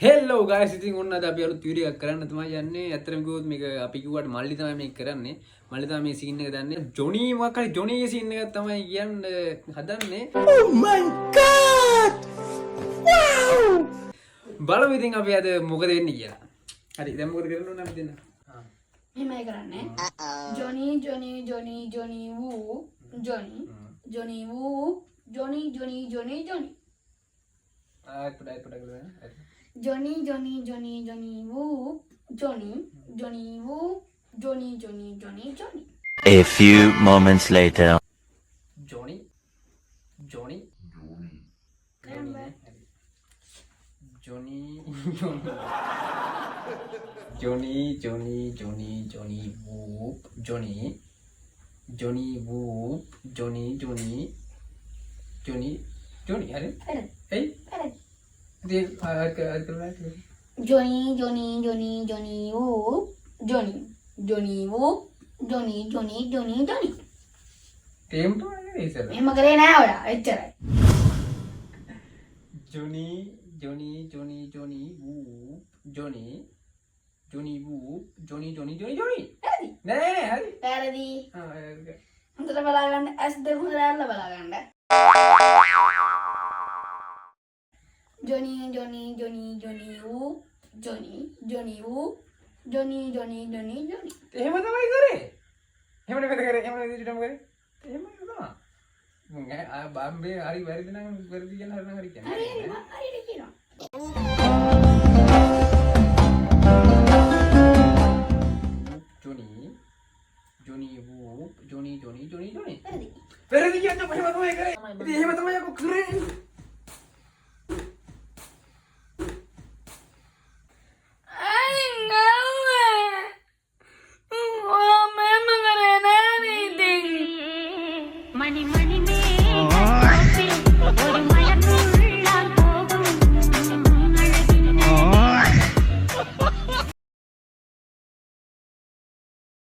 හෙල්ලෝ guys ඉතින් ඔන්න අද අපි අලුත් වීඩියෝ එකක් කරන්න තමයි යන්නේ. ඇත්තටම කිව්වොත් මේක අපි කිව්වට මල්ලි තමයි මේක කරන්නේ. මල්ලි තමයි මේ සීන් එක දන්නේ. ජොනි මොකක් හරි ජොනිගේ සීන් එකක් තමයි කියන්න හදන්නේ. Oh my god! Wow! බලමු ඉතින් අපි අද මොකද වෙන්නේ කියලා. හරි දැන් මොකද කරන්න ඕන අපි දෙන්න? මෙහෙමයි කරන්නේ. ජොනි ජොනි ජොනි ජොනි වූ ජොනි ජොනි වූ Johnny Johnny Johnny Johnny Johnny, Johnny, Johnny, Johnny, woo, Johnny, Johnny, woo, Johnny, Johnny, Johnny, Johnny. A few moments later. Johnny, Johnny, Johnny, Johnny, Johnny, Johnny, Johnny, whoop, Johnny, Johnny, whoop, Johnny, Johnny, Johnny, Johnny, hey. Johnny, Johnny, Johnny, Johnny, woo, Johnny, Johnny, woo, Johnny, Johnny, Johnny, Johnny. Team to is it? එහෙම කරේ නෑ ඔයා එච්චරයි. Johnny, Johnny, Johnny, Johnny, woo, Johnny, Johnny, woo, Johnny, Johnny, Johnny, Johnny. හරි. නෑ හරි. පැරදි. හරි. හොඳට බලා ගන්න. ඇස් දෙක හොඳට අරලා බලා ගන්න. Johnny, Johnny, Johnny, Johnny, woo, Johnny, Johnny, woo, Johnny, Johnny, Johnny, Johnny. එහෙම තමයි කරේ. එහෙම නෙමෙයි කරේ. එහෙම නෙමෙයි තමයි. එහෙම තමයි. මම බම්බේ හරි වැරදි නම් වැරදි කියන හරි නම් හරි කියන්නේ. හරි කියනවා. Johnny, Johnny, woo, Johnny, Johnny, Johnny, Johnny. හරි. වැරදි කියන්නේ කොහොම තමයි කරේ. ඉතින් එහෙම තමයි අකෝ කරේ. Money, money, me.